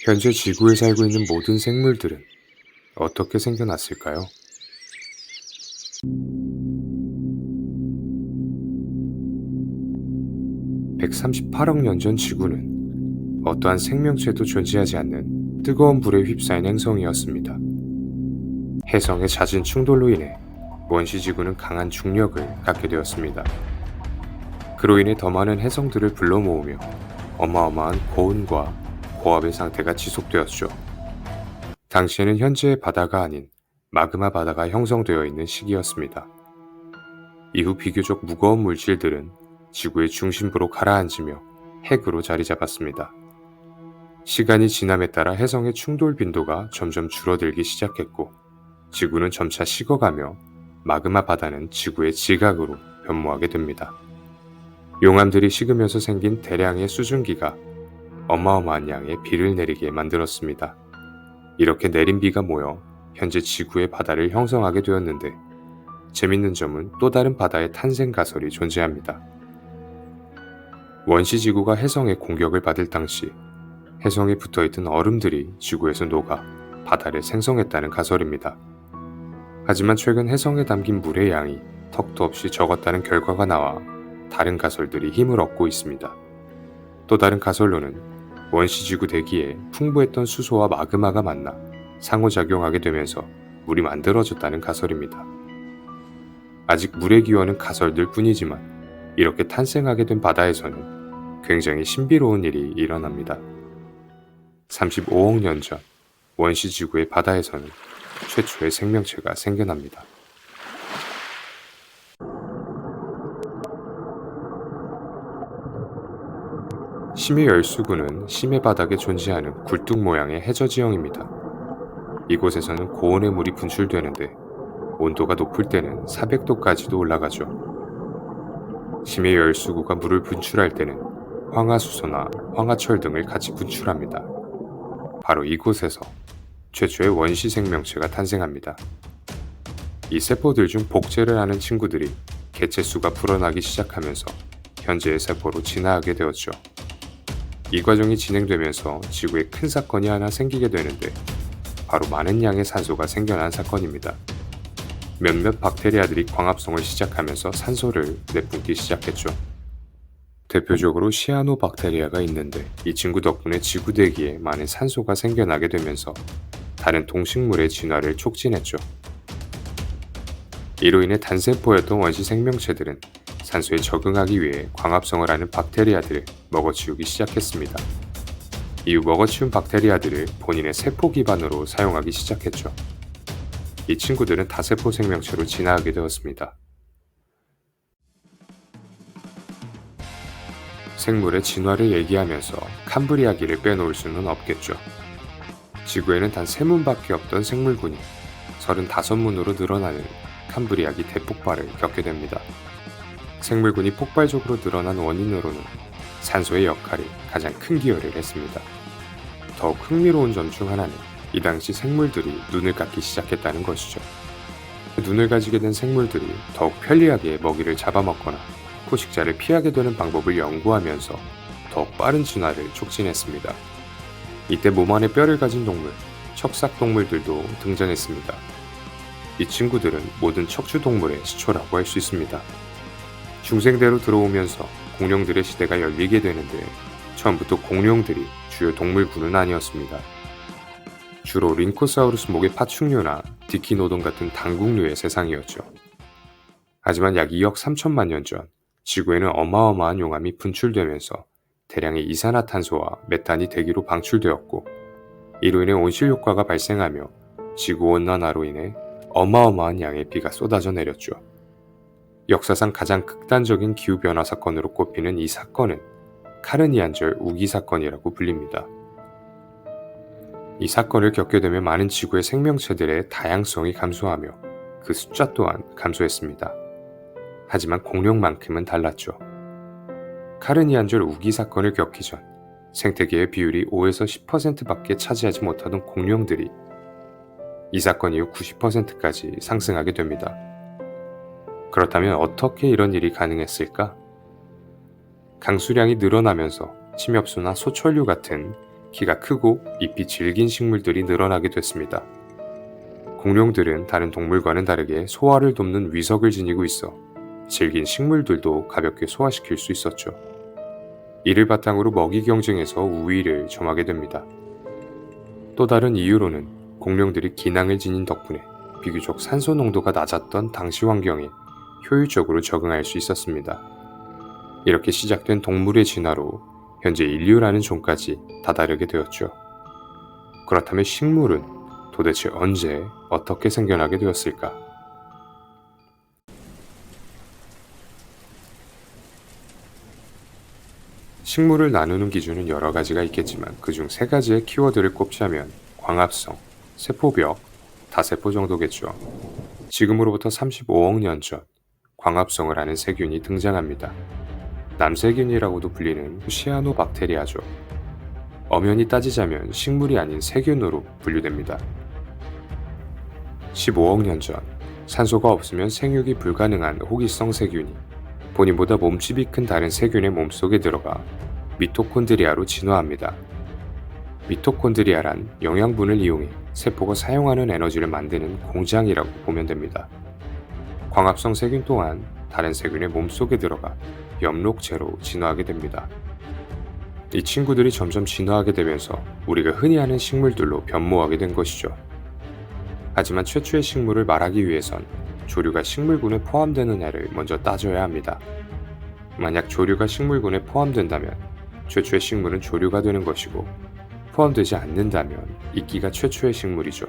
현재 지구에 살고 있는 모든 생물들은 어떻게 생겨났을까요? 138억 년 전 지구는 어떠한 생명체도 존재하지 않는 뜨거운 불에 휩싸인 행성이었습니다. 해성의 잦은 충돌로 인해 원시 지구는 강한 중력을 갖게 되었습니다. 그로 인해 더 많은 해성들을 불러 모으며 어마어마한 고온과 고압의 상태가 지속되었죠. 당시에는 현재의 바다가 아닌 마그마 바다가 형성되어 있는 시기였습니다. 이후 비교적 무거운 물질들은 지구의 중심부로 가라앉으며 핵으로 자리 잡았습니다. 시간이 지남에 따라 해성의 충돌 빈도가 점점 줄어들기 시작했고, 지구는 점차 식어가며 마그마 바다는 지구의 지각으로 변모하게 됩니다. 용암들이 식으면서 생긴 대량의 수증기가 어마어마한 양의 비를 내리게 만들었습니다. 이렇게 내린 비가 모여 현재 지구의 바다를 형성하게 되었는데, 재밌는 점은 또 다른 바다의 탄생 가설이 존재합니다. 원시 지구가 해성의 공격을 받을 당시 해성에 붙어있던 얼음들이 지구에서 녹아 바다를 생성했다는 가설입니다. 하지만 최근 해성에 담긴 물의 양이 턱도 없이 적었다는 결과가 나와 다른 가설들이 힘을 얻고 있습니다. 또 다른 가설로는 원시 지구 대기에 풍부했던 수소와 마그마가 만나 상호작용하게 되면서 물이 만들어졌다는 가설입니다. 아직 물의 기원은 가설들 뿐이지만 이렇게 탄생하게 된 바다에서는 굉장히 신비로운 일이 일어납니다. 35억 년 전 원시 지구의 바다에서는 최초의 생명체가 생겨납니다. 심해 열수구는 심해 바닥에 존재하는 굴뚝 모양의 해저 지형입니다. 이곳에서는 고온의 물이 분출되는데 온도가 높을 때는 400도까지도 올라가죠. 심해 열수구가 물을 분출할 때는 황화수소나 황화철 등을 같이 분출합니다. 바로 이곳에서 최초의 원시 생명체가 탄생합니다. 이 세포들 중 복제를 하는 친구들이 개체수가 불어나기 시작하면서 현재의 세포로 진화하게 되었죠. 이 과정이 진행되면서 지구에 큰 사건이 하나 생기게 되는데 바로 많은 양의 산소가 생겨난 사건입니다. 몇몇 박테리아들이 광합성을 시작하면서 산소를 내뿜기 시작했죠. 대표적으로 시아노박테리아가 있는데 이 친구 덕분에 지구 대기에 많은 산소가 생겨나게 되면서 다른 동식물의 진화를 촉진했죠. 이로 인해 단세포였던 원시 생명체들은 산소에 적응하기 위해 광합성을 하는 박테리아들을 먹어치우기 시작했습니다. 이후 먹어치운 박테리아들을 본인의 세포 기반으로 사용하기 시작했죠. 이 친구들은 다세포 생명체로 진화하게 되었습니다. 생물의 진화를 얘기하면서 캄브리아기를 빼놓을 수는 없겠죠. 지구에는 단 3문밖에 없던 생물군이 35문으로 늘어나는 캄브리아기 대폭발을 겪게 됩니다. 생물군이 폭발적으로 늘어난 원인으로는 산소의 역할이 가장 큰 기여를 했습니다. 더욱 흥미로운 점 중 하나는 이 당시 생물들이 눈을 갖기 시작했다는 것이죠. 눈을 가지게 된 생물들이 더욱 편리하게 먹이를 잡아먹거나 포식자를 피하게 되는 방법을 연구하면서 더욱 빠른 진화를 촉진했습니다. 이때 몸 안에 뼈를 가진 동물, 척삭동물들도 등장했습니다. 이 친구들은 모든 척추동물의 시초라고 할 수 있습니다. 중생대로 들어오면서 공룡들의 시대가 열리게 되는데 처음부터 공룡들이 주요 동물군은 아니었습니다. 주로 링코사우루스 목의 파충류나 디키노돈 같은 당국류의 세상이었죠. 하지만 약 2억 3천만 년 전 지구에는 어마어마한 용암이 분출되면서 대량의 이산화탄소와 메탄이 대기로 방출되었고, 이로 인해 온실효과가 발생하며 지구온난화로 인해 어마어마한 양의 비가 쏟아져 내렸죠. 역사상 가장 극단적인 기후변화 사건으로 꼽히는 이 사건은 카르니안절 우기 사건이라고 불립니다. 이 사건을 겪게 되면 많은 지구의 생명체들의 다양성이 감소하며 그 숫자 또한 감소했습니다. 하지만 공룡만큼은 달랐죠. 카르니안절 우기 사건을 겪기 전 생태계의 비율이 5에서 10%밖에 차지하지 못하던 공룡들이 이 사건 이후 90%까지 상승하게 됩니다. 그렇다면 어떻게 이런 일이 가능했을까? 강수량이 늘어나면서 침엽수나 소철류 같은 키가 크고 잎이 질긴 식물들이 늘어나게 됐습니다. 공룡들은 다른 동물과는 다르게 소화를 돕는 위석을 지니고 있어 질긴 식물들도 가볍게 소화시킬 수 있었죠. 이를 바탕으로 먹이 경쟁에서 우위를 점하게 됩니다. 또 다른 이유로는 공룡들이 기낭을 지닌 덕분에 비교적 산소 농도가 낮았던 당시 환경에 효율적으로 적응할 수 있었습니다. 이렇게 시작된 동물의 진화로 현재 인류라는 종까지 다다르게 되었죠. 그렇다면 식물은 도대체 언제 어떻게 생겨나게 되었을까? 식물을 나누는 기준은 여러 가지가 있겠지만 그중 세 가지의 키워드를 꼽자면 광합성, 세포벽, 다세포 정도겠죠. 지금으로부터 35억 년 전 광합성을 하는 세균이 등장합니다. 남세균이라고도 불리는 시아노박테리아죠. 엄연히 따지자면 식물이 아닌 세균으로 분류됩니다. 15억 년 전 산소가 없으면 생육이 불가능한 호기성 세균이 본인보다 몸집이 큰 다른 세균의 몸속에 들어가 미토콘드리아로 진화합니다. 미토콘드리아란 영양분을 이용해 세포가 사용하는 에너지를 만드는 공장이라고 보면 됩니다. 광합성 세균 또한 다른 세균의 몸속에 들어가 엽록체로 진화하게 됩니다. 이 친구들이 점점 진화하게 되면서 우리가 흔히 아는 식물들로 변모하게 된 것이죠. 하지만 최초의 식물을 말하기 위해선 조류가 식물군에 포함되는 해를 먼저 따져야 합니다. 만약 조류가 식물군에 포함된다면 최초의 식물은 조류가 되는 것이고 포함되지 않는다면 이끼가 최초의 식물이죠.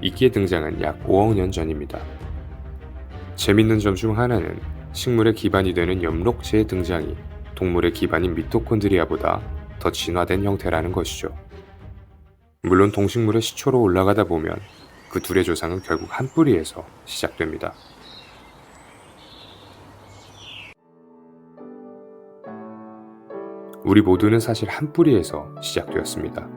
이끼의 등장은 약 5억 년 전입니다. 재밌는 점 중 하나는 식물의 기반이 되는 엽록체의 등장이 동물의 기반인 미토콘드리아보다 더 진화된 형태라는 것이죠. 물론 동식물의 시초로 올라가다 보면 그 둘의 조상은 결국 한 뿌리에서 시작됩니다. 우리 모두는 사실 한 뿌리에서 시작되었습니다.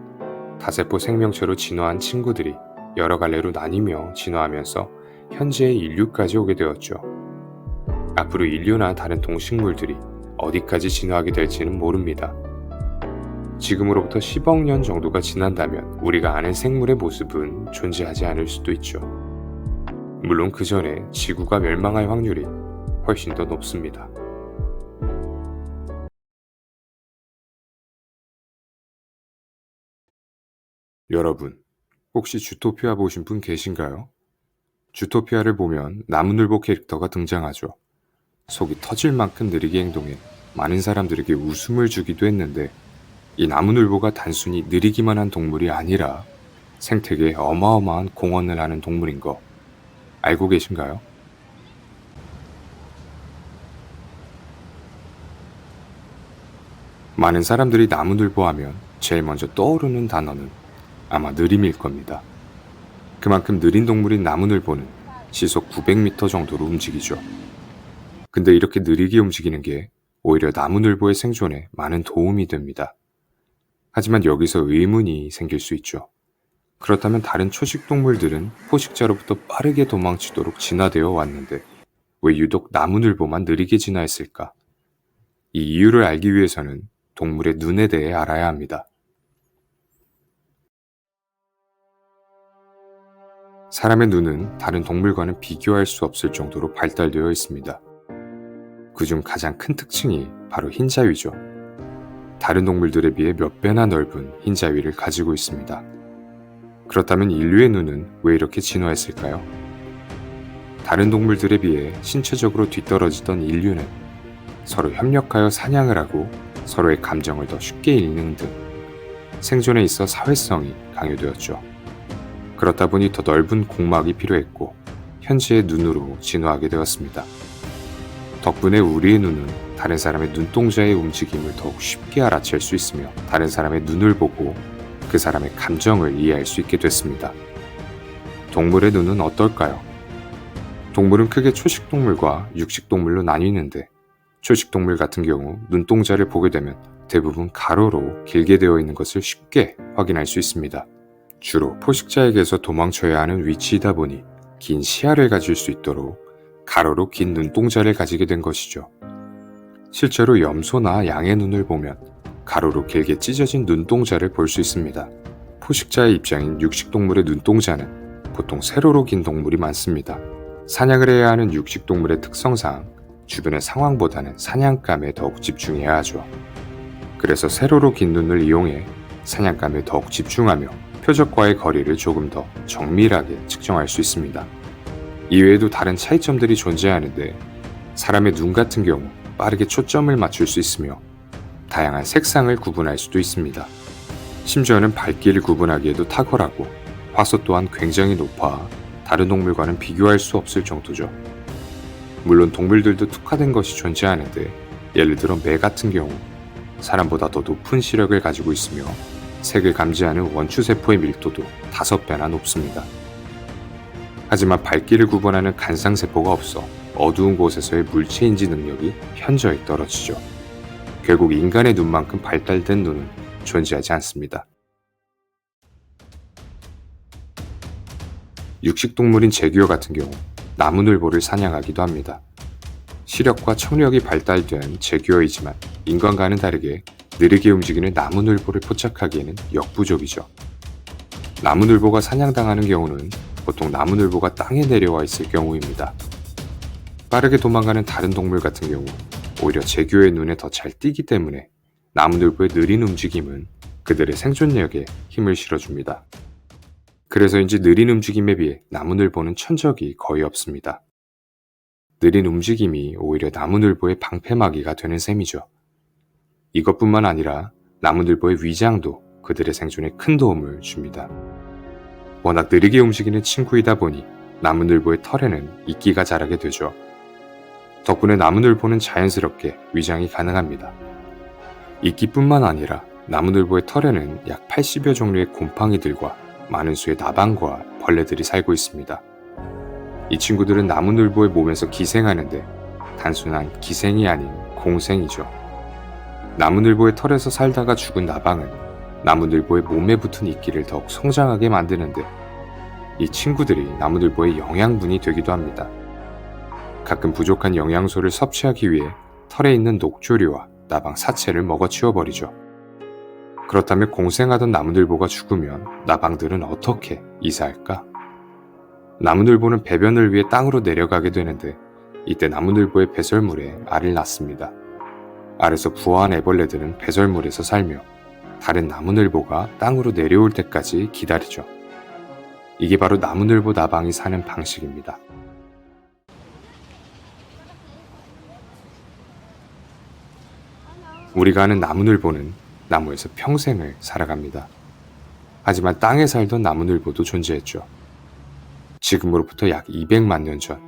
다세포 생명체로 진화한 친구들이 여러 갈래로 나뉘며 진화하면서 현재의 인류까지 오게 되었죠. 앞으로 인류나 다른 동식물들이 어디까지 진화하게 될지는 모릅니다. 지금으로부터 10억 년 정도가 지난다면 우리가 아는 생물의 모습은 존재하지 않을 수도 있죠. 물론 그 전에 지구가 멸망할 확률이 훨씬 더 높습니다. 여러분, 혹시 주토피아 보신 분 계신가요? 주토피아를 보면 나무늘보 캐릭터가 등장하죠. 속이 터질 만큼 느리게 행동해 많은 사람들에게 웃음을 주기도 했는데 이 나무늘보가 단순히 느리기만 한 동물이 아니라 생태계에 어마어마한 공헌을 하는 동물인 거 알고 계신가요? 많은 사람들이 나무늘보 하면 제일 먼저 떠오르는 단어는 아마 느림일 겁니다. 그만큼 느린 동물인 나무늘보는 시속 900m 정도로 움직이죠. 근데 이렇게 느리게 움직이는 게 오히려 나무늘보의 생존에 많은 도움이 됩니다. 하지만 여기서 의문이 생길 수 있죠. 그렇다면 다른 초식동물들은 포식자로부터 빠르게 도망치도록 진화되어 왔는데 왜 유독 나무늘보만 느리게 진화했을까? 이 이유를 알기 위해서는 동물의 눈에 대해 알아야 합니다. 사람의 눈은 다른 동물과는 비교할 수 없을 정도로 발달되어 있습니다. 그중 가장 큰 특징이 바로 흰자위죠. 다른 동물들에 비해 몇 배나 넓은 흰자위를 가지고 있습니다. 그렇다면 인류의 눈은 왜 이렇게 진화했을까요? 다른 동물들에 비해 신체적으로 뒤떨어지던 인류는 서로 협력하여 사냥을 하고 서로의 감정을 더 쉽게 읽는 등 생존에 있어 사회성이 강요되었죠. 그렇다 보니 더 넓은 공막이 필요했고 현재의 눈으로 진화하게 되었습니다. 덕분에 우리의 눈은 다른 사람의 눈동자의 움직임을 더욱 쉽게 알아챌 수 있으며 다른 사람의 눈을 보고 그 사람의 감정을 이해할 수 있게 됐습니다. 동물의 눈은 어떨까요? 동물은 크게 초식동물과 육식동물로 나뉘는데 초식동물 같은 경우 눈동자를 보게 되면 대부분 가로로 길게 되어 있는 것을 쉽게 확인할 수 있습니다. 주로 포식자에게서 도망쳐야 하는 위치이다 보니 긴 시야를 가질 수 있도록 가로로 긴 눈동자를 가지게 된 것이죠. 실제로 염소나 양의 눈을 보면 가로로 길게 찢어진 눈동자를 볼 수 있습니다. 포식자의 입장인 육식동물의 눈동자는 보통 세로로 긴 동물이 많습니다. 사냥을 해야 하는 육식동물의 특성상 주변의 상황보다는 사냥감에 더욱 집중해야 하죠. 그래서 세로로 긴 눈을 이용해 사냥감에 더욱 집중하며 표적과의 거리를 조금 더 정밀하게 측정할 수 있습니다. 이외에도 다른 차이점들이 존재하는데 사람의 눈 같은 경우 빠르게 초점을 맞출 수 있으며 다양한 색상을 구분할 수도 있습니다. 심지어는 밝기를 구분하기에도 탁월하고 화소 또한 굉장히 높아 다른 동물과는 비교할 수 없을 정도죠. 물론 동물들도 특화된 것이 존재하는데 예를 들어 매 같은 경우 사람보다 더 높은 시력을 가지고 있으며 색을 감지하는 원추세포의 밀도도 5배나 높습니다. 하지만 밝기를 구분하는 간상세포가 없어 어두운 곳에서의 물체인지 능력이 현저히 떨어지죠. 결국 인간의 눈만큼 발달된 눈은 존재하지 않습니다. 육식동물인 제규어 같은 경우 나무늘보를 사냥하기도 합니다. 시력과 청력이 발달된 제규어이지만 인간과는 다르게 느리게 움직이는 나무늘보를 포착하기에는 역부족이죠. 나무늘보가 사냥당하는 경우는 보통 나무늘보가 땅에 내려와 있을 경우입니다. 빠르게 도망가는 다른 동물 같은 경우 오히려 제규어의 눈에 더 잘 띄기 때문에 나무늘보의 느린 움직임은 그들의 생존력에 힘을 실어줍니다. 그래서인지 느린 움직임에 비해 나무늘보는 천적이 거의 없습니다. 느린 움직임이 오히려 나무늘보의 방패막이가 되는 셈이죠. 이것뿐만 아니라 나무늘보의 위장도 그들의 생존에 큰 도움을 줍니다. 워낙 느리게 움직이는 친구이다 보니 나무늘보의 털에는 이끼가 자라게 되죠. 덕분에 나무늘보는 자연스럽게 위장이 가능합니다. 이끼뿐만 아니라 나무늘보의 털에는 약 80여 종류의 곰팡이들과 많은 수의 나방과 벌레들이 살고 있습니다. 이 친구들은 나무늘보의 몸에서 기생하는데 단순한 기생이 아닌 공생이죠. 나무늘보의 털에서 살다가 죽은 나방은 나무늘보의 몸에 붙은 이끼를 더욱 성장하게 만드는데 이 친구들이 나무늘보의 영양분이 되기도 합니다. 가끔 부족한 영양소를 섭취하기 위해 털에 있는 녹조류와 나방 사체를 먹어치워버리죠. 그렇다면 공생하던 나무늘보가 죽으면 나방들은 어떻게 이사할까? 나무늘보는 배변을 위해 땅으로 내려가게 되는데 이때 나무늘보의 배설물에 알을 낳습니다. 알에서 부화한 애벌레들은 배설물에서 살며 다른 나무늘보가 땅으로 내려올 때까지 기다리죠. 이게 바로 나무늘보 나방이 사는 방식입니다. 우리가 아는 나무늘보는 나무에서 평생을 살아갑니다. 하지만 땅에 살던 나무늘보도 존재했죠. 지금으로부터 약 200만 년 전,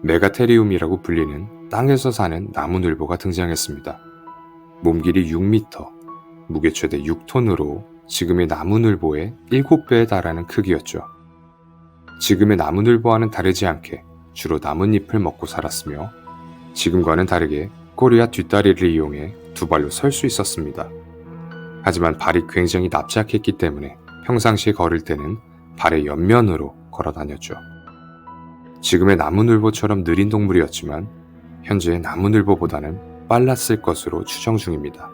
메가테리움이라고 불리는 땅에서 사는 나무늘보가 등장했습니다. 몸길이 6m, 무게 최대 6톤으로 지금의 나무늘보의 7배에 달하는 크기였죠. 지금의 나무늘보와는 다르지 않게 주로 나뭇잎을 먹고 살았으며 지금과는 다르게 꼬리와 뒷다리를 이용해 두 발로 설 수 있었습니다. 하지만 발이 굉장히 납작했기 때문에 평상시에 걸을 때는 발의 옆면으로 걸어 다녔죠. 지금의 나무늘보처럼 느린 동물이었지만 현재의 나무늘보보다는 빨랐을 것으로 추정 중입니다.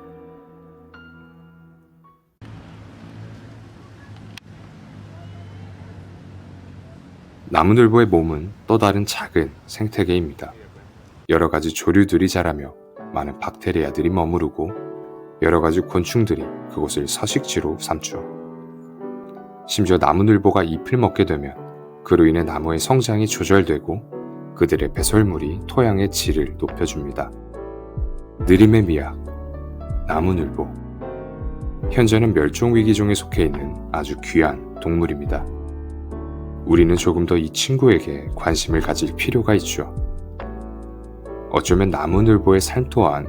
나무늘보의 몸은 또 다른 작은 생태계입니다. 여러 가지 조류들이 자라며 많은 박테리아들이 머무르고 여러 가지 곤충들이 그곳을 서식지로 삼죠. 심지어 나무늘보가 잎을 먹게 되면 그로 인해 나무의 성장이 조절되고 그들의 배설물이 토양의 질을 높여줍니다. 느림의 미학, 나무늘보. 현재는 멸종위기종에 속해 있는 아주 귀한 동물입니다. 우리는 조금 더 이 친구에게 관심을 가질 필요가 있죠. 어쩌면 나무늘보의 삶 또한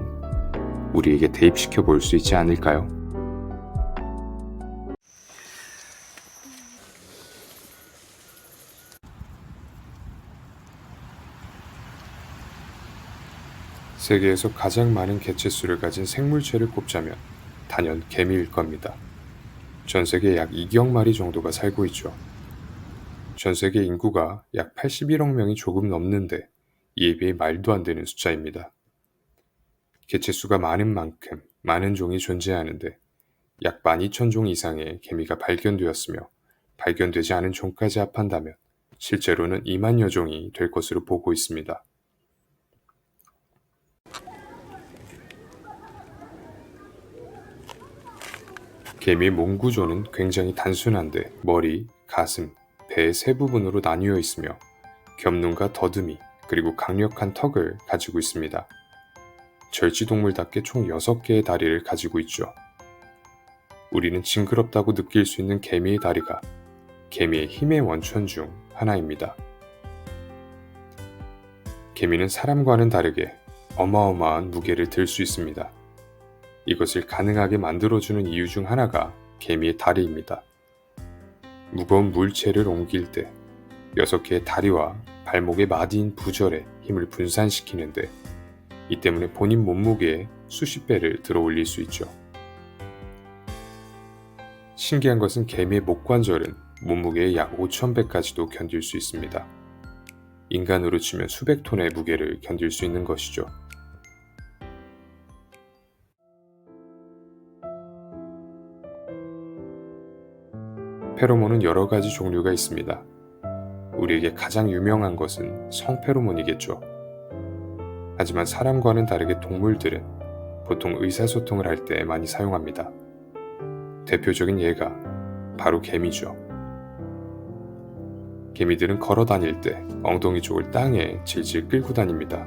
우리에게 대입시켜 볼 수 있지 않을까요? 세계에서 가장 많은 개체수를 가진 생물체를 꼽자면 단연 개미일 겁니다. 전 세계 약 2억 마리 정도가 살고 있죠. 전 세계 인구가 약 81억 명이 조금 넘는데 이에 비해 말도 안 되는 숫자입니다. 개체수가 많은 만큼 많은 종이 존재하는데 약 12,000종 이상의 개미가 발견되었으며 발견되지 않은 종까지 합한다면 실제로는 2만여 종이 될 것으로 보고 있습니다. 개미의 몸 구조는 굉장히 단순한데 머리, 가슴, 배의 세 부분으로 나뉘어 있으며 겹눈과 더듬이 그리고 강력한 턱을 가지고 있습니다. 절지동물답게 총 6개의 다리를 가지고 있죠. 우리는 징그럽다고 느낄 수 있는 개미의 다리가 개미의 힘의 원천 중 하나입니다. 개미는 사람과는 다르게 어마어마한 무게를 들 수 있습니다. 이것을 가능하게 만들어주는 이유 중 하나가 개미의 다리입니다. 무거운 물체를 옮길 때 6개의 다리와 발목의 마디인 부절에 힘을 분산시키는데 이 때문에 본인 몸무게의 수십 배를 들어 올릴 수 있죠. 신기한 것은 개미의 목관절은 몸무게의 약 5,000배까지도 견딜 수 있습니다. 인간으로 치면 수백 톤의 무게를 견딜 수 있는 것이죠. 페로몬은 여러 가지 종류가 있습니다. 우리에게 가장 유명한 것은 성페로몬이겠죠. 하지만 사람과는 다르게 동물들은 보통 의사소통을 할 때 많이 사용합니다. 대표적인 예가 바로 개미죠. 개미들은 걸어 다닐 때 엉덩이 쪽을 땅에 질질 끌고 다닙니다.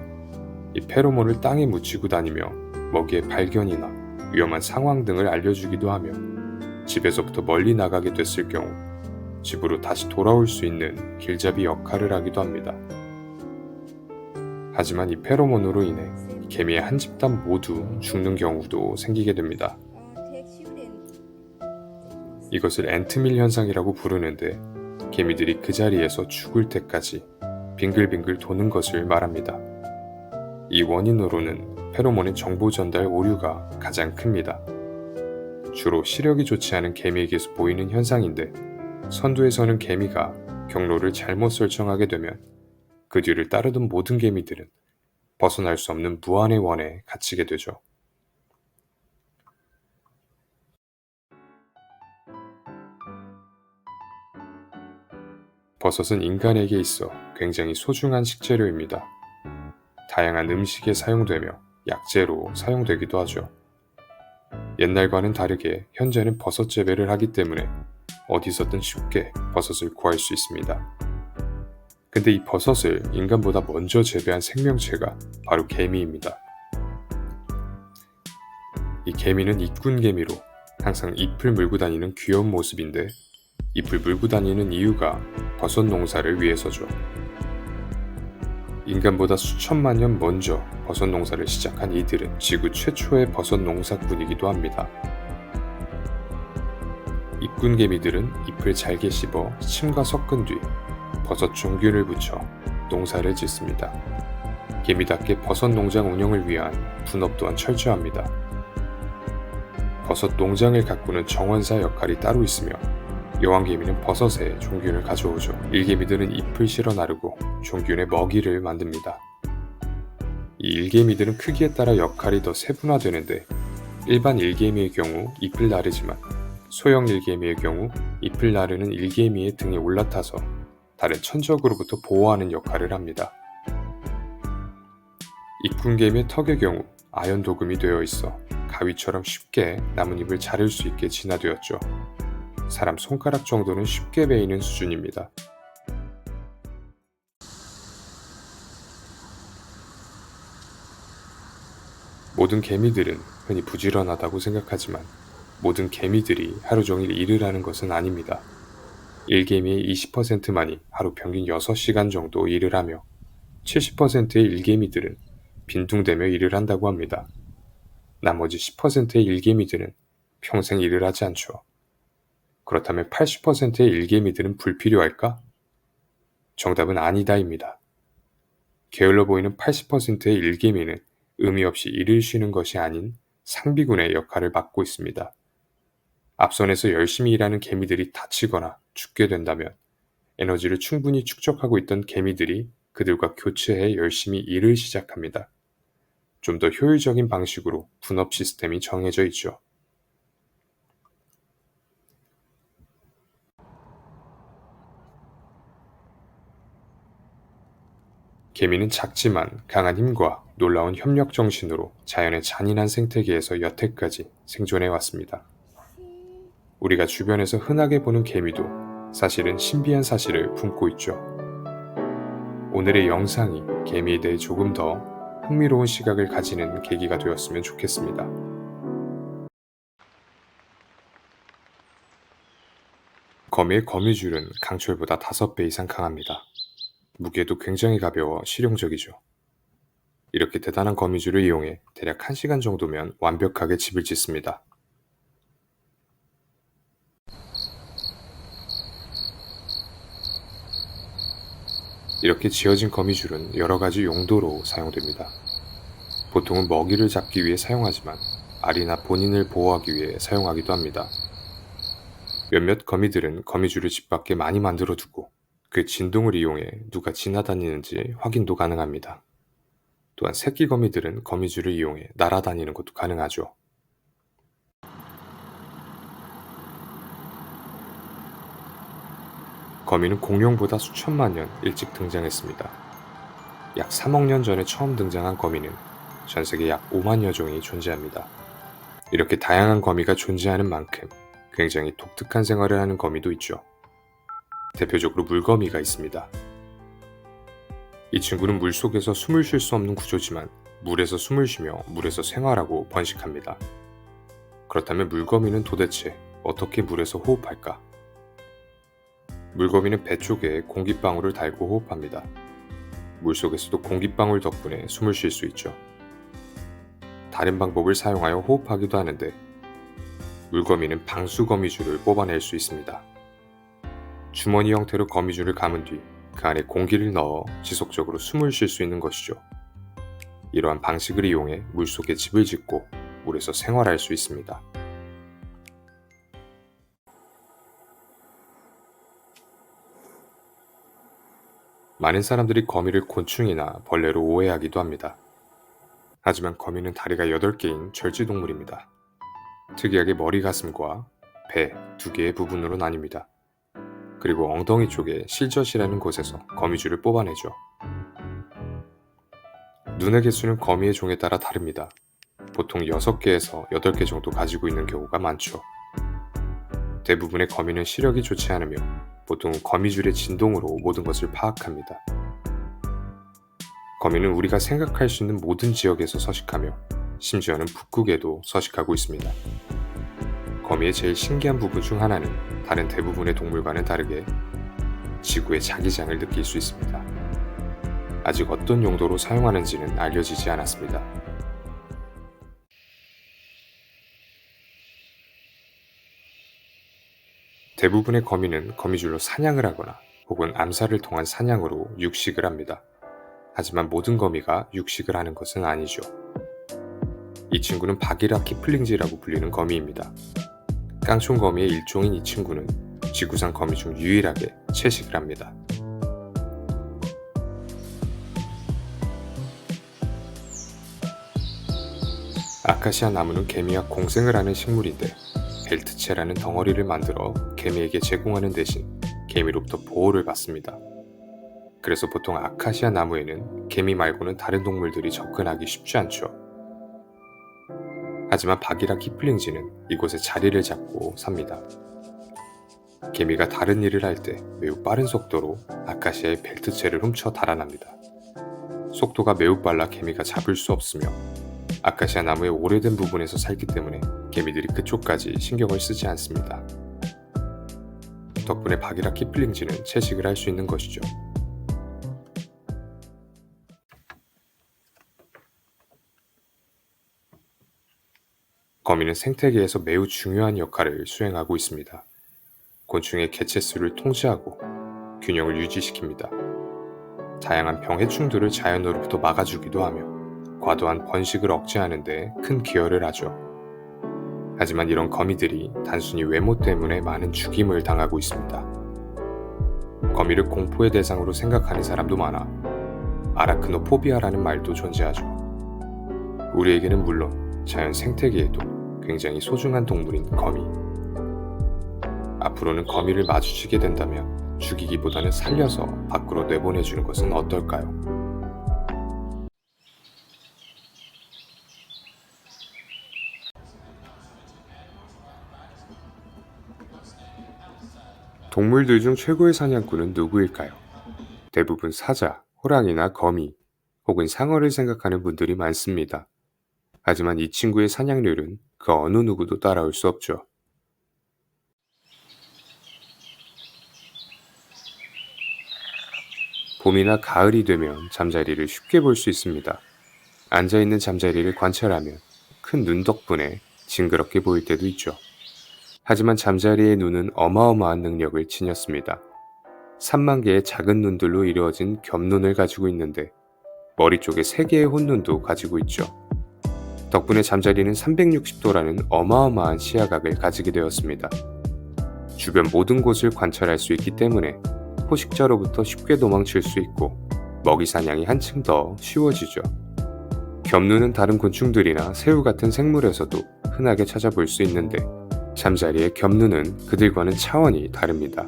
이 페로몬을 땅에 묻히고 다니며 먹이의 발견이나 위험한 상황 등을 알려주기도 하며 집에서부터 멀리 나가게 됐을 경우 집으로 다시 돌아올 수 있는 길잡이 역할을 하기도 합니다. 하지만 이 페로몬으로 인해 개미의 한 집단 모두 죽는 경우도 생기게 됩니다. 이것을 앤트밀 현상이라고 부르는데 개미들이 그 자리에서 죽을 때까지 빙글빙글 도는 것을 말합니다. 이 원인으로는 페로몬의 정보 전달 오류가 가장 큽니다. 주로 시력이 좋지 않은 개미에게서 보이는 현상인데 선두에서는 개미가 경로를 잘못 설정하게 되면 그 뒤를 따르던 모든 개미들은 벗어날 수 없는 무한의 원에 갇히게 되죠. 버섯은 인간에게 있어 굉장히 소중한 식재료입니다. 다양한 음식에 사용되며 약재로 사용되기도 하죠. 옛날과는 다르게 현재는 버섯 재배를 하기 때문에 어디서든 쉽게 버섯을 구할 수 있습니다. 근데 이 버섯을 인간보다 먼저 재배한 생명체가 바로 개미입니다. 이 개미는 입군개미로 항상 잎을 물고 다니는 귀여운 모습인데 잎을 물고 다니는 이유가 버섯 농사를 위해서죠. 인간보다 수천만 년 먼저 버섯 농사를 시작한 이들은 지구 최초의 버섯 농사꾼이기도 합니다. 잎군개미들은 잎을 잘게 씹어 침과 섞은 뒤 버섯 종균을 붙여 농사를 짓습니다. 개미답게 버섯 농장 운영을 위한 분업 또한 철저합니다. 버섯 농장을 가꾸는 정원사 역할이 따로 있으며 여왕개미는 버섯에 종균을 가져오죠. 일개미들은 잎을 실어 나르고 종균의 먹이를 만듭니다. 이 일개미들은 크기에 따라 역할이 더 세분화되는데 일반 일개미의 경우 잎을 나르지만 소형 일개미의 경우 잎을 나르는 일개미의 등에 올라타서 다른 천적으로부터 보호하는 역할을 합니다. 입군개미의 턱의 경우 아연 도금이 되어 있어 가위처럼 쉽게 나뭇잎을 자를 수 있게 진화되었죠. 사람 손가락 정도는 쉽게 베이는 수준입니다. 모든 개미들은 흔히 부지런하다고 생각하지만 모든 개미들이 하루 종일 일을 하는 것은 아닙니다. 일개미의 20%만이 하루 평균 6시간 정도 일을 하며 70%의 일개미들은 빈둥대며 일을 한다고 합니다. 나머지 10%의 일개미들은 평생 일을 하지 않죠. 그렇다면 80%의 일개미들은 불필요할까? 정답은 아니다입니다. 게을러 보이는 80%의 일개미는 의미 없이 일을 쉬는 것이 아닌 상비군의 역할을 맡고 있습니다. 앞선에서 열심히 일하는 개미들이 다치거나 죽게 된다면 에너지를 충분히 축적하고 있던 개미들이 그들과 교체해 열심히 일을 시작합니다. 좀 더 효율적인 방식으로 분업 시스템이 정해져 있죠. 개미는 작지만 강한 힘과 놀라운 협력 정신으로 자연의 잔인한 생태계에서 여태까지 생존해 왔습니다. 우리가 주변에서 흔하게 보는 개미도 사실은 신비한 사실을 품고 있죠. 오늘의 영상이 개미에 대해 조금 더 흥미로운 시각을 가지는 계기가 되었으면 좋겠습니다. 거미의 거미줄은 강철보다 5배 이상 강합니다. 무게도 굉장히 가벼워 실용적이죠. 이렇게 대단한 거미줄을 이용해 대략 1시간 정도면 완벽하게 집을 짓습니다. 이렇게 지어진 거미줄은 여러 가지 용도로 사용됩니다. 보통은 먹이를 잡기 위해 사용하지만 알이나 본인을 보호하기 위해 사용하기도 합니다. 몇몇 거미들은 거미줄을 집 밖에 많이 만들어 두고 그 진동을 이용해 누가 지나다니는지 확인도 가능합니다. 또한 새끼 거미들은 거미줄을 이용해 날아다니는 것도 가능하죠. 거미는 공룡보다 수천만 년 일찍 등장했습니다. 약 3억 년 전에 처음 등장한 거미는 전 세계 약 5만여 종이 존재합니다. 이렇게 다양한 거미가 존재하는 만큼 굉장히 독특한 생활을 하는 거미도 있죠. 대표적으로 물거미가 있습니다. 이 친구는 물속에서 숨을 쉴 수 없는 구조지만 물에서 숨을 쉬며 물에서 생활하고 번식합니다. 그렇다면 물거미는 도대체 어떻게 물에서 호흡할까? 물거미는 배 쪽에 공기방울을 달고 호흡합니다. 물속에서도 공기방울 덕분에 숨을 쉴 수 있죠. 다른 방법을 사용하여 호흡하기도 하는데 물거미는 방수거미줄을 뽑아낼 수 있습니다. 주머니 형태로 거미줄을 감은 뒤 그 안에 공기를 넣어 지속적으로 숨을 쉴 수 있는 것이죠. 이러한 방식을 이용해 물속에 집을 짓고 물에서 생활할 수 있습니다. 많은 사람들이 거미를 곤충이나 벌레로 오해하기도 합니다. 하지만 거미는 다리가 8개인 절지동물입니다. 특이하게 머리 가슴과 배 2개의 부분으로 나뉩니다. 그리고 엉덩이 쪽에 실젖이라는 곳에서 거미줄을 뽑아내죠. 눈의 개수는 거미의 종에 따라 다릅니다. 보통 6개에서 8개 정도 가지고 있는 경우가 많죠. 대부분의 거미는 시력이 좋지 않으며 보통 거미줄의 진동으로 모든 것을 파악합니다. 거미는 우리가 생각할 수 있는 모든 지역에서 서식하며 심지어는 북극에도 서식하고 있습니다. 거미의 제일 신기한 부분 중 하나는 다른 대부분의 동물과는 다르게 지구의 자기장을 느낄 수 있습니다. 아직 어떤 용도로 사용하는지는 알려지지 않았습니다. 대부분의 거미는 거미줄로 사냥을 하거나 혹은 암살을 통한 사냥으로 육식을 합니다. 하지만 모든 거미가 육식을 하는 것은 아니죠. 이 친구는 바기라 키플링지라고 불리는 거미입니다. 깡총거미의 일종인 이 친구는 지구상 거미 중 유일하게 채식을 합니다. 아카시아 나무는 개미와 공생을 하는 식물인데 벨트체라는 덩어리를 만들어 개미에게 제공하는 대신 개미로부터 보호를 받습니다. 그래서 보통 아카시아 나무에는 개미 말고는 다른 동물들이 접근하기 쉽지 않죠. 하지만 바기라 키플링지는 이곳에 자리를 잡고 삽니다. 개미가 다른 일을 할 때 매우 빠른 속도로 아카시아의 벨트체를 훔쳐 달아납니다. 속도가 매우 빨라 개미가 잡을 수 없으며 아카시아 나무의 오래된 부분에서 살기 때문에 개미들이 그쪽까지 신경을 쓰지 않습니다. 덕분에 바기라 키플링지는 채식을 할 수 있는 것이죠. 거미는 생태계에서 매우 중요한 역할을 수행하고 있습니다. 곤충의 개체수를 통제하고 균형을 유지시킵니다. 다양한 병해충들을 자연으로부터 막아주기도 하며 과도한 번식을 억제하는 데 큰 기여를 하죠. 하지만 이런 거미들이 단순히 외모 때문에 많은 죽임을 당하고 있습니다. 거미를 공포의 대상으로 생각하는 사람도 많아 아라크노포비아라는 말도 존재하죠. 우리에게는 물론 자연 생태계에도 굉장히 소중한 동물인 거미. 앞으로는 거미를 마주치게 된다면 죽이기보다는 살려서 밖으로 내보내주는 것은 어떨까요? 동물들 중 최고의 사냥꾼은 누구일까요? 대부분 사자, 호랑이나 거미, 혹은 상어를 생각하는 분들이 많습니다. 하지만 이 친구의 사냥률은 그 어느 누구도 따라올 수 없죠. 봄이나 가을이 되면 잠자리를 쉽게 볼 수 있습니다. 앉아있는 잠자리를 관찰하면 큰 눈 덕분에 징그럽게 보일 때도 있죠. 하지만 잠자리의 눈은 어마어마한 능력을 지녔습니다. 3만 개의 작은 눈들로 이루어진 겹눈을 가지고 있는데 머리 쪽에 3개의 혼눈도 가지고 있죠. 덕분에 잠자리는 360도라는 어마어마한 시야각을 가지게 되었습니다. 주변 모든 곳을 관찰할 수 있기 때문에 포식자로부터 쉽게 도망칠 수 있고 먹이 사냥이 한층 더 쉬워지죠. 겹눈은 다른 곤충들이나 새우 같은 생물에서도 흔하게 찾아볼 수 있는데 잠자리의 겹눈은 그들과는 차원이 다릅니다.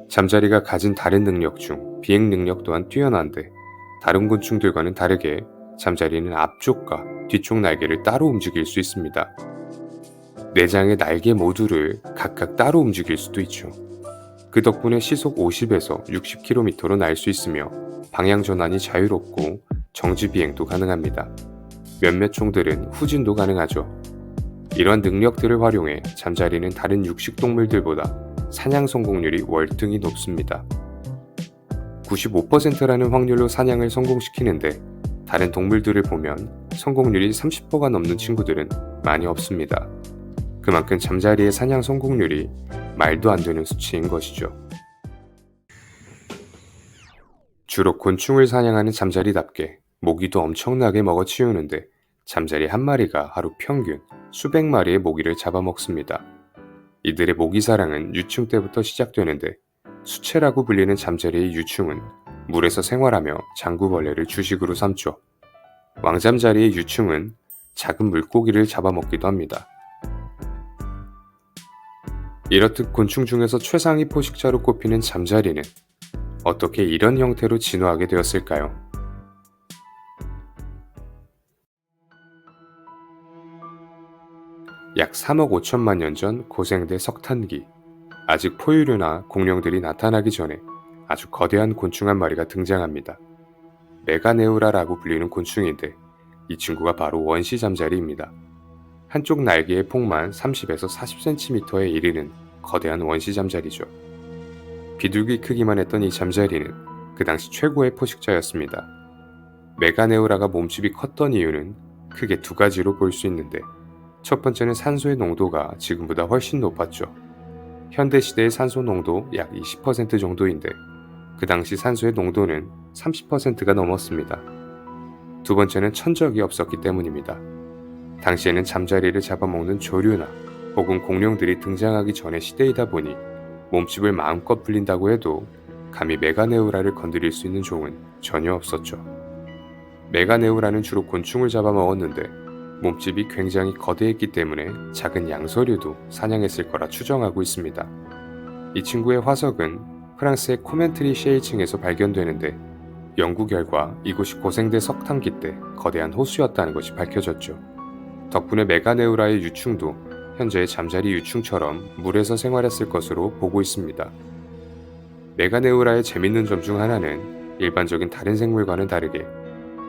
잠자리가 가진 다른 능력 중 비행 능력 또한 뛰어난데 다른 곤충들과는 다르게 잠자리는 앞쪽과 뒤쪽 날개를 따로 움직일 수 있습니다. 내장의 날개 모두를 각각 따로 움직일 수도 있죠. 그 덕분에 시속 50에서 60km로 날 수 있으며 방향 전환이 자유롭고 정지 비행도 가능합니다. 몇몇 종들은 후진도 가능하죠. 이런 능력들을 활용해 잠자리는 다른 육식 동물들보다 사냥 성공률이 월등히 높습니다. 95%라는 확률로 사냥을 성공시키는데 다른 동물들을 보면 성공률이 30%가 넘는 친구들은 많이 없습니다. 그만큼 잠자리의 사냥 성공률이 말도 안 되는 수치인 것이죠. 주로 곤충을 사냥하는 잠자리답게 모기도 엄청나게 먹어치우는데 잠자리 한 마리가 하루 평균 수백 마리의 모기를 잡아먹습니다. 이들의 모기 사랑은 유충 때부터 시작되는데 수채라고 불리는 잠자리의 유충은 물에서 생활하며 장구벌레를 주식으로 삼죠. 왕잠자리의 유충은 작은 물고기를 잡아먹기도 합니다. 이렇듯 곤충 중에서 최상위 포식자로 꼽히는 잠자리는 어떻게 이런 형태로 진화하게 되었을까요? 약 3억 5천만 년 전 고생대 석탄기, 아직 포유류나 공룡들이 나타나기 전에 아주 거대한 곤충 한 마리가 등장합니다. 메가네우라라고 불리는 곤충인데 이 친구가 바로 원시 잠자리입니다. 한쪽 날개의 폭만 30에서 40cm에 이르는 거대한 원시 잠자리죠. 비둘기 크기만 했던 이 잠자리는 그 당시 최고의 포식자였습니다. 메가네우라가 몸집이 컸던 이유는 크게 두 가지로 볼 수 있는데 첫 번째는 산소의 농도가 지금보다 훨씬 높았죠. 현대시대의 산소 농도 약 20% 정도인데 그 당시 산소의 농도는 30%가 넘었습니다. 두 번째는 천적이 없었기 때문입니다. 당시에는 잠자리를 잡아먹는 조류나 혹은 공룡들이 등장하기 전의 시대이다 보니 몸집을 마음껏 불린다고 해도 감히 메가네우라를 건드릴 수 있는 종은 전혀 없었죠. 메가네우라는 주로 곤충을 잡아먹었는데 몸집이 굉장히 거대했기 때문에 작은 양서류도 사냥했을 거라 추정하고 있습니다. 이 친구의 화석은 프랑스의 코멘트리 셰일층에서 발견되는데 연구 결과 이곳이 고생대 석탄기 때 거대한 호수였다는 것이 밝혀졌죠. 덕분에 메가네우라의 유충도 현재의 잠자리 유충처럼 물에서 생활했을 것으로 보고 있습니다. 메가네우라의 재밌는 점 중 하나는 일반적인 다른 생물과는 다르게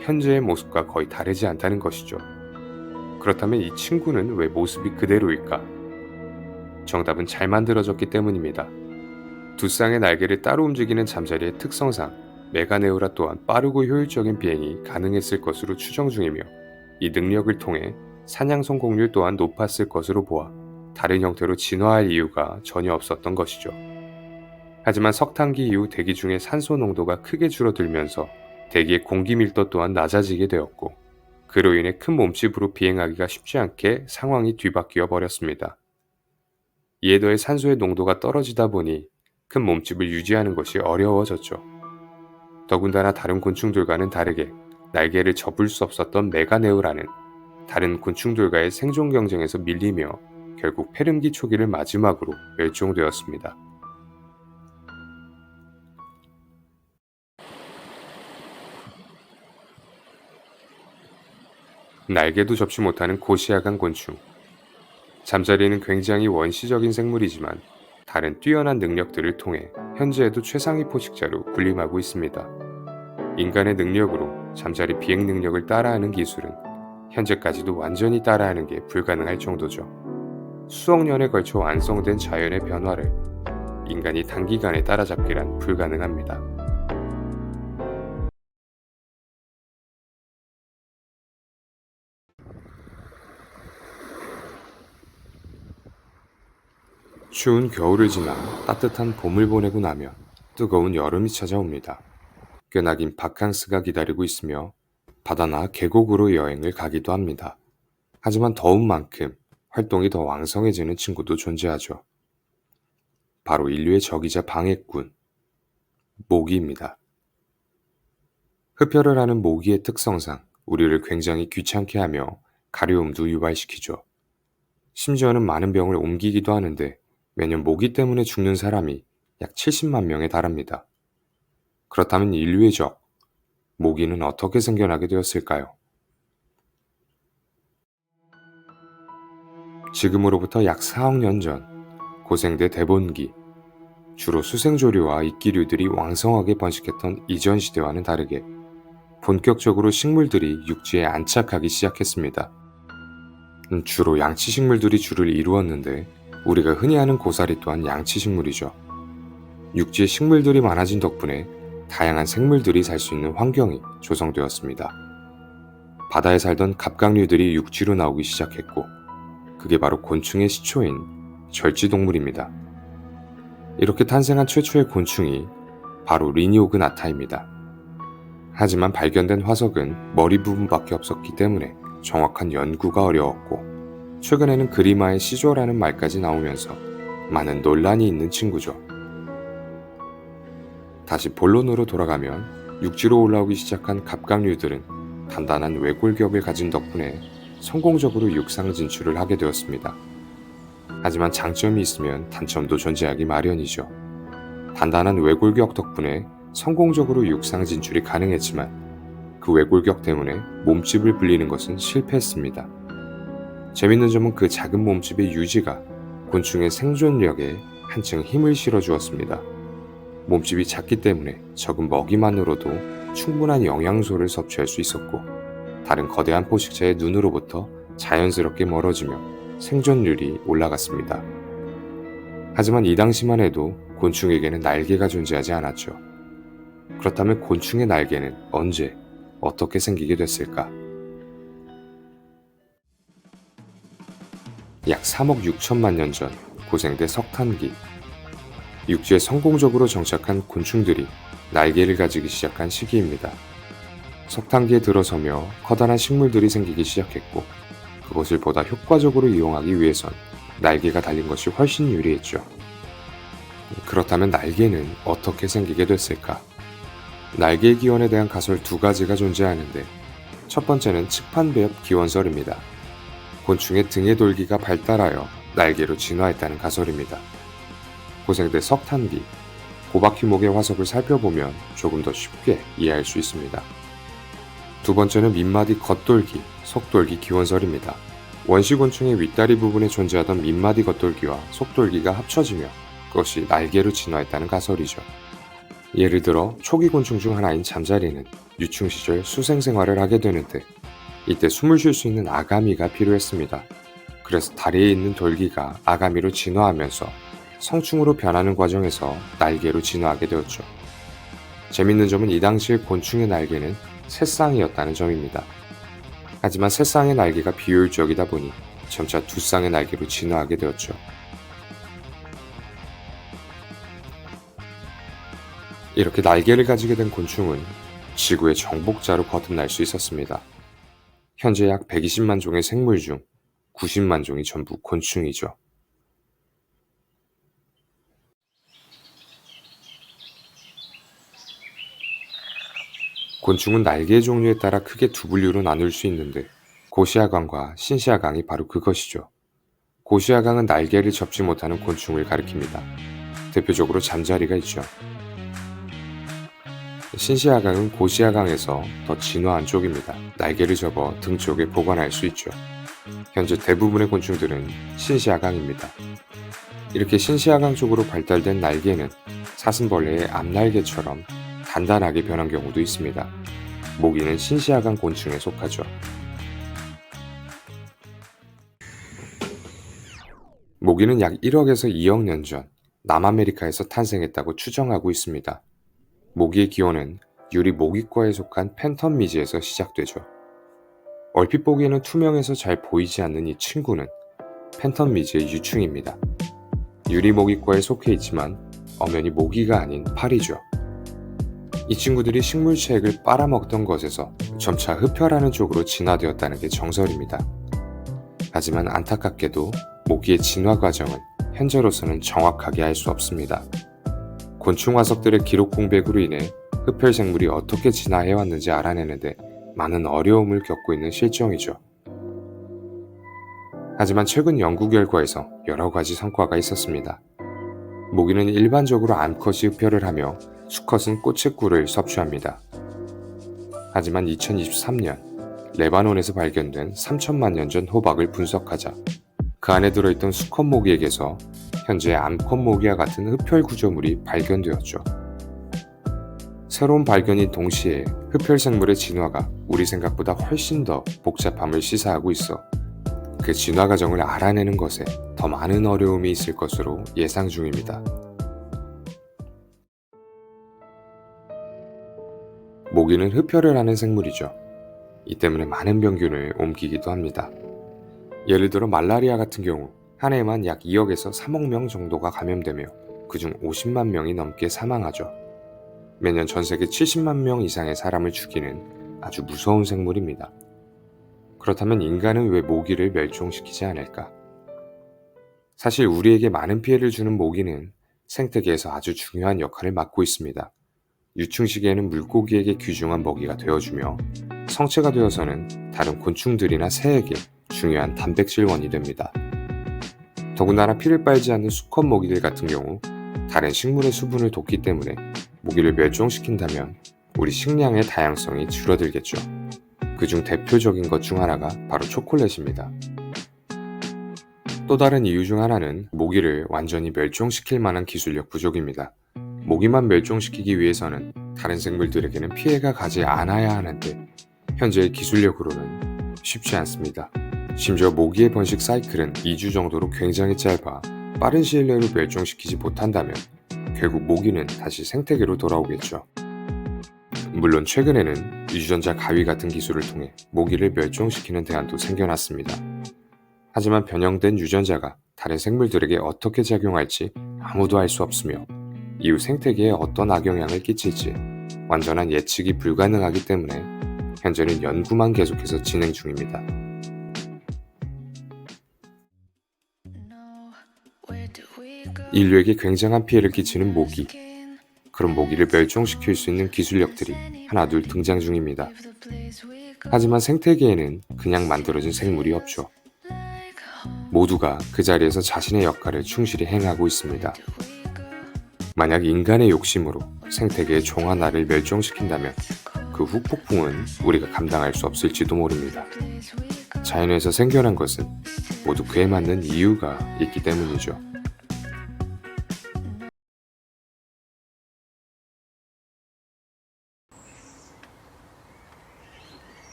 현재의 모습과 거의 다르지 않다는 것이죠. 그렇다면 이 친구는 왜 모습이 그대로일까? 정답은 잘 만들어졌기 때문입니다. 두 쌍의 날개를 따로 움직이는 잠자리의 특성상 메가네우라 또한 빠르고 효율적인 비행이 가능했을 것으로 추정 중이며 이 능력을 통해 사냥 성공률 또한 높았을 것으로 보아 다른 형태로 진화할 이유가 전혀 없었던 것이죠. 하지만 석탄기 이후 대기 중에 산소 농도가 크게 줄어들면서 대기의 공기 밀도 또한 낮아지게 되었고 그로 인해 큰 몸집으로 비행하기가 쉽지 않게 상황이 뒤바뀌어 버렸습니다. 이에 더해 산소의 농도가 떨어지다 보니 큰 몸집을 유지하는 것이 어려워졌죠. 더군다나 다른 곤충들과는 다르게 날개를 접을 수 없었던 메가네우라는 다른 곤충들과의 생존 경쟁에서 밀리며 결국 페름기 초기를 마지막으로 멸종되었습니다. 날개도 접지 못하는 고시야간 곤충. 잠자리는 굉장히 원시적인 생물이지만 다른 뛰어난 능력들을 통해 현재에도 최상위 포식자로 군림하고 있습니다. 인간의 능력으로 잠자리 비행 능력을 따라하는 기술은 현재까지도 완전히 따라하는 게 불가능할 정도죠. 수억 년에 걸쳐 완성된 자연의 변화를 인간이 단기간에 따라잡기란 불가능합니다. 추운 겨울을 지나 따뜻한 봄을 보내고 나면 뜨거운 여름이 찾아옵니다. 꽤나 긴 바캉스가 기다리고 있으며 바다나 계곡으로 여행을 가기도 합니다. 하지만 더운 만큼 활동이 더 왕성해지는 친구도 존재하죠. 바로 인류의 적이자 방해꾼, 모기입니다. 흡혈을 하는 모기의 특성상 우리를 굉장히 귀찮게 하며 가려움도 유발시키죠. 심지어는 많은 병을 옮기기도 하는데 매년 모기 때문에 죽는 사람이 약 70만 명에 달합니다. 그렇다면 인류의 적, 모기는 어떻게 생겨나게 되었을까요? 지금으로부터 약 4억 년 전, 고생대 대본기, 주로 수생조류와 이끼류들이 왕성하게 번식했던 이전 시대와는 다르게 본격적으로 식물들이 육지에 안착하기 시작했습니다. 주로 양치식물들이 주를 이루었는데 우리가 흔히 아는 고사리 또한 양치식물이죠. 육지에 식물들이 많아진 덕분에 다양한 생물들이 살 수 있는 환경이 조성되었습니다. 바다에 살던 갑각류들이 육지로 나오기 시작했고 그게 바로 곤충의 시초인 절지동물입니다. 이렇게 탄생한 최초의 곤충이 바로 리니오그나타입니다. 하지만 발견된 화석은 머리 부분밖에 없었기 때문에 정확한 연구가 어려웠고 최근에는 그리마의 시조라는 말까지 나오면서 많은 논란이 있는 친구죠. 다시 본론으로 돌아가면 육지로 올라오기 시작한 갑각류들은 단단한 외골격을 가진 덕분에 성공적으로 육상 진출을 하게 되었습니다. 하지만 장점이 있으면 단점도 존재하기 마련이죠. 단단한 외골격 덕분에 성공적으로 육상 진출이 가능했지만 그 외골격 때문에 몸집을 불리는 것은 실패했습니다. 재밌는 점은 그 작은 몸집의 유지가 곤충의 생존력에 한층 힘을 실어주었습니다. 몸집이 작기 때문에 적은 먹이만으로도 충분한 영양소를 섭취할 수 있었고 다른 거대한 포식자의 눈으로부터 자연스럽게 멀어지며 생존율이 올라갔습니다. 하지만 이 당시만 해도 곤충에게는 날개가 존재하지 않았죠. 그렇다면 곤충의 날개는 언제, 어떻게 생기게 됐을까? 약 3억 6천만 년 전 고생대 석탄기. 육지에 성공적으로 정착한 곤충들이 날개를 가지기 시작한 시기입니다. 석탄기에 들어서며 커다란 식물들이 생기기 시작했고 그것을 보다 효과적으로 이용하기 위해선 날개가 달린 것이 훨씬 유리했죠. 그렇다면 날개는 어떻게 생기게 됐을까? 날개의 기원에 대한 가설 두 가지가 존재하는데 첫 번째는 측판배엽 기원설입니다. 곤충의 등의 돌기가 발달하여 날개로 진화했다는 가설입니다. 고생대 석탄기, 고박휘목의 화석을 살펴보면 조금 더 쉽게 이해할 수 있습니다. 두 번째는 밑마디 겉돌기, 속돌기 기원설입니다. 원시곤충의 윗다리 부분에 존재하던 밑마디 겉돌기와 속돌기가 합쳐지며 그것이 날개로 진화했다는 가설이죠. 예를 들어 초기 곤충 중 하나인 잠자리는 유충 시절 수생 생활을 하게 되는데 이때 숨을 쉴 수 있는 아가미가 필요했습니다. 그래서 다리에 있는 돌기가 아가미로 진화하면서 성충으로 변하는 과정에서 날개로 진화하게 되었죠. 재밌는 점은 이 당시의 곤충의 날개는 세 쌍이었다는 점입니다. 하지만 세 쌍의 날개가 비효율적이다 보니 점차 두 쌍의 날개로 진화하게 되었죠. 이렇게 날개를 가지게 된 곤충은 지구의 정복자로 거듭날 수 있었습니다. 현재 약 120만 종의 생물 중 90만 종이 전부 곤충이죠. 곤충은 날개의 종류에 따라 크게 두 분류로 나눌 수 있는데 고시아강과 신시아강이 바로 그것이죠. 고시아강은 날개를 접지 못하는 곤충을 가리킵니다. 대표적으로 잠자리가 있죠. 신시아강은 고시아강에서 더 진화한 쪽입니다. 날개를 접어 등 쪽에 보관할 수 있죠. 현재 대부분의 곤충들은 신시아강입니다. 이렇게 신시아강 쪽으로 발달된 날개는 사슴벌레의 앞날개처럼 단단하게 변한 경우도 있습니다. 모기는 신시아강 곤충에 속하죠. 모기는 약 1억에서 2억 년 전 남아메리카에서 탄생했다고 추정하고 있습니다. 모기의 기원은 유리 모기과에 속한 팬텀 미지에서 시작되죠. 얼핏 보기에는 투명해서 잘 보이지 않는 이 친구는 팬텀 미지의 유충입니다. 유리 모기과에 속해 있지만 엄연히 모기가 아닌 파리죠. 이 친구들이 식물체액을 빨아먹던 것에서 점차 흡혈하는 쪽으로 진화되었다는 게 정설입니다. 하지만 안타깝게도 모기의 진화 과정은 현재로서는 정확하게 알 수 없습니다. 곤충 화석들의 기록 공백으로 인해 흡혈 생물이 어떻게 진화해왔는지 알아내는데 많은 어려움을 겪고 있는 실정이죠. 하지만 최근 연구 결과에서 여러 가지 성과가 있었습니다. 모기는 일반적으로 암컷이 흡혈을 하며 수컷은 꽃의 꿀을 섭취합니다. 하지만 2023년 레바논에서 발견된 3천만 년 전 호박을 분석하자 그 안에 들어있던 수컷 모기에게서 현재 암컷 모기와 같은 흡혈 구조물이 발견되었죠. 새로운 발견인 동시에 흡혈 생물의 진화가 우리 생각보다 훨씬 더 복잡함을 시사하고 있어 그 진화 과정을 알아내는 것에 더 많은 어려움이 있을 것으로 예상 중입니다. 모기는 흡혈을 하는 생물이죠. 이 때문에 많은 병균을 옮기기도 합니다. 예를 들어 말라리아 같은 경우 한 해에만 약 2억에서 3억 명 정도가 감염되며 그중 50만 명이 넘게 사망하죠. 매년 전 세계 70만 명 이상의 사람을 죽이는 아주 무서운 생물입니다. 그렇다면 인간은 왜 모기를 멸종시키지 않을까? 사실 우리에게 많은 피해를 주는 모기는 생태계에서 아주 중요한 역할을 맡고 있습니다. 유충 시기에는 물고기에게 귀중한 먹이가 되어주며 성체가 되어서는 다른 곤충들이나 새에게 중요한 단백질원이 됩니다. 더군다나 피를 빨지 않는 수컷 모기들 같은 경우 다른 식물의 수분을 돕기 때문에 모기를 멸종시킨다면 우리 식량의 다양성이 줄어들겠죠. 그중 대표적인 것 중 하나가 바로 초콜릿입니다. 또 다른 이유 중 하나는 모기를 완전히 멸종시킬 만한 기술력 부족입니다. 모기만 멸종시키기 위해서는 다른 생물들에게는 피해가 가지 않아야 하는데 현재의 기술력으로는 쉽지 않습니다. 심지어 모기의 번식 사이클은 2주 정도로 굉장히 짧아 빠른 시일 내로 멸종시키지 못한다면 결국 모기는 다시 생태계로 돌아오겠죠. 물론 최근에는 유전자 가위 같은 기술을 통해 모기를 멸종시키는 대안도 생겨났습니다. 하지만 변형된 유전자가 다른 생물들에게 어떻게 작용할지 아무도 알 수 없으며 이후 생태계에 어떤 악영향을 끼칠지 완전한 예측이 불가능하기 때문에 현재는 연구만 계속해서 진행 중입니다. 인류에게 굉장한 피해를 끼치는 모기. 그런 모기를 멸종시킬 수 있는 기술력들이 하나둘 등장 중입니다. 하지만 생태계에는 그냥 만들어진 생물이 없죠. 모두가 그 자리에서 자신의 역할을 충실히 행하고 있습니다. 만약 인간의 욕심으로 생태계의 종 하나를 멸종시킨다면 그 후폭풍은 우리가 감당할 수 없을지도 모릅니다. 자연에서 생겨난 것은 모두 그에 맞는 이유가 있기 때문이죠.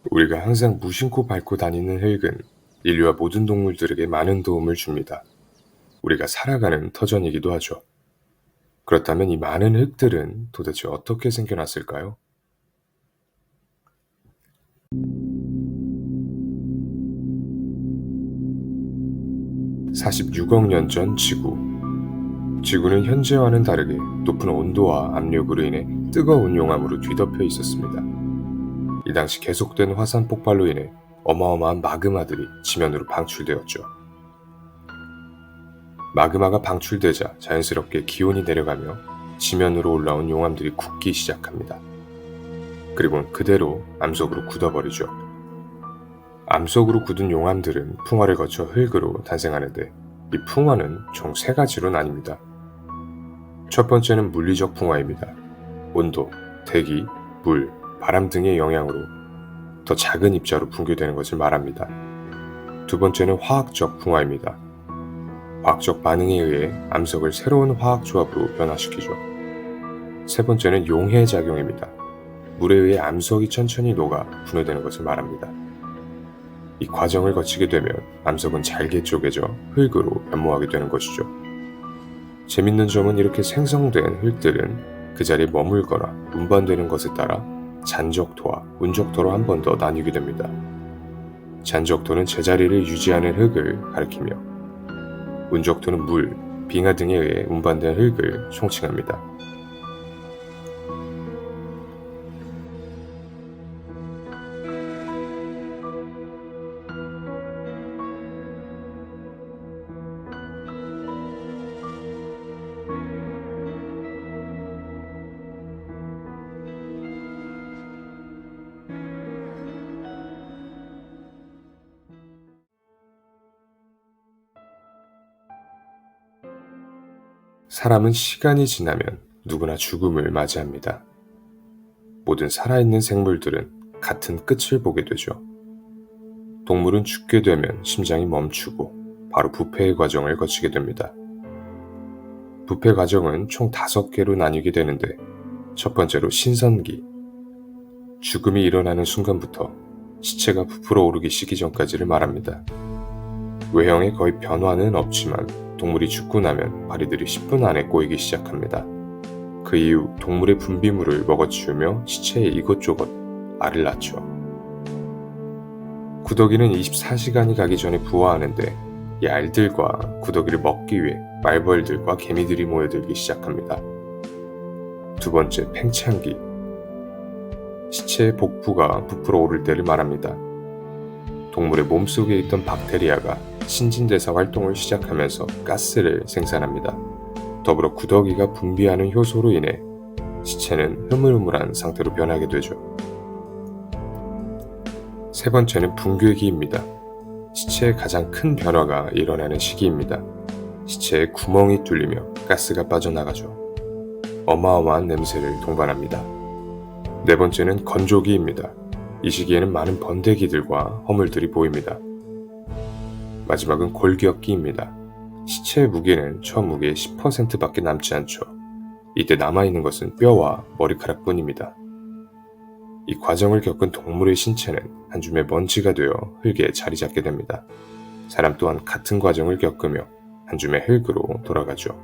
우리가 항상 무심코 밟고 다니는 흙은 인류와 모든 동물들에게 많은 도움을 줍니다. 우리가 살아가는 터전이기도 하죠. 그렇다면 이 많은 흙들은 도대체 어떻게 생겨났을까요? 46억 년 전 지구. 지구는 현재와는 다르게 높은 온도와 압력으로 인해 뜨거운 용암으로 뒤덮여 있었습니다. 이 당시 계속된 화산 폭발로 인해 어마어마한 마그마들이 지면으로 방출되었죠. 마그마가 방출되자 자연스럽게 기온이 내려가며 지면으로 올라온 용암들이 굳기 시작합니다. 그리고는 그대로 암석으로 굳어버리죠. 암석으로 굳은 용암들은 풍화를 거쳐 흙으로 탄생하는데 이 풍화는 총 3가지로 나뉩니다. 첫 번째는 물리적 풍화입니다. 온도, 대기, 물, 바람 등의 영향으로 더 작은 입자로 붕괴되는 것을 말합니다. 두 번째는 화학적 풍화입니다. 화학적 반응에 의해 암석을 새로운 화학 조합으로 변화시키죠. 세 번째는 용해작용입니다. 물에 의해 암석이 천천히 녹아 분해되는 것을 말합니다. 이 과정을 거치게 되면 암석은 잘게 쪼개져 흙으로 변모하게 되는 것이죠. 재밌는 점은 이렇게 생성된 흙들은 그 자리에 머물거나 운반되는 것에 따라 잔적토와 운적토로 한 번 더 나뉘게 됩니다. 잔적토는 제자리를 유지하는 흙을 가리키며 운적토는 물, 빙하 등에 의해 운반된 흙을 총칭합니다. 사람은 시간이 지나면 누구나 죽음을 맞이합니다. 모든 살아있는 생물들은 같은 끝을 보게 되죠. 동물은 죽게 되면 심장이 멈추고 바로 부패의 과정을 거치게 됩니다. 부패 과정은 총 5개로 나뉘게 되는데 첫 번째로 신선기. 죽음이 일어나는 순간부터 시체가 부풀어 오르기 시기전까지를 말합니다. 외형에 거의 변화는 없지만 동물이 죽고 나면 바리들이 10분 안에 꼬이기 시작합니다. 그 이후 동물의 분비물을 먹어치우며 시체의 이것저것 알을 낳죠. 구더기는 24시간이 가기 전에 부화하는데 이 알들과 구더기를 먹기 위해 말벌들과 개미들이 모여들기 시작합니다. 두 번째, 팽창기. 시체의 복부가 부풀어 오를 때를 말합니다. 동물의 몸속에 있던 박테리아가 신진대사 활동을 시작하면서 가스를 생산합니다. 더불어 구더기가 분비하는 효소로 인해 시체는 흐물흐물한 상태로 변하게 되죠. 세 번째는 붕괴기입니다. 시체의 가장 큰 변화가 일어나는 시기입니다. 시체에 구멍이 뚫리며 가스가 빠져나가죠. 어마어마한 냄새를 동반합니다. 네 번째는 건조기입니다. 이 시기에는 많은 번데기들과 허물들이 보입니다. 마지막은 골격기입니다. 시체의 무게는 처음 무게의 10%밖에 남지 않죠. 이때 남아있는 것은 뼈와 머리카락뿐입니다. 이 과정을 겪은 동물의 신체는 한 줌의 먼지가 되어 흙에 자리 잡게 됩니다. 사람 또한 같은 과정을 겪으며 한 줌의 흙으로 돌아가죠.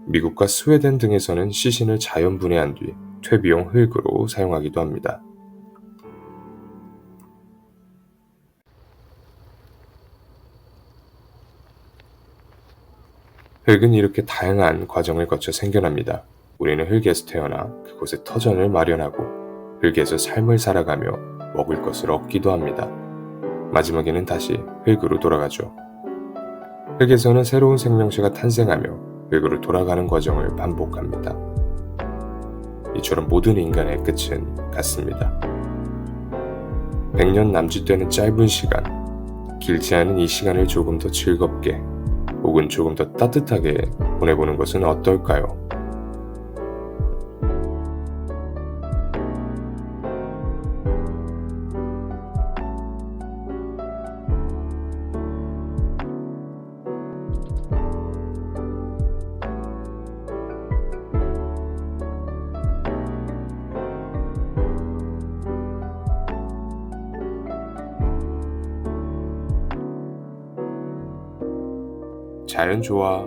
미국과 스웨덴 등에서는 시신을 자연 분해한 뒤 퇴비용 흙으로 사용하기도 합니다. 흙은 이렇게 다양한 과정을 거쳐 생겨납니다. 우리는 흙에서 태어나 그곳에 터전을 마련하고 흙에서 삶을 살아가며 먹을 것을 얻기도 합니다. 마지막에는 다시 흙으로 돌아가죠. 흙에서는 새로운 생명체가 탄생하며 흙으로 돌아가는 과정을 반복합니다. 이처럼 모든 인간의 끝은 같습니다. 100년 남짓되는 짧은 시간, 길지 않은 이 시간을 조금 더 즐겁게 혹은 조금 더 따뜻하게 보내보는 것은 어떨까요? 자연 좋아.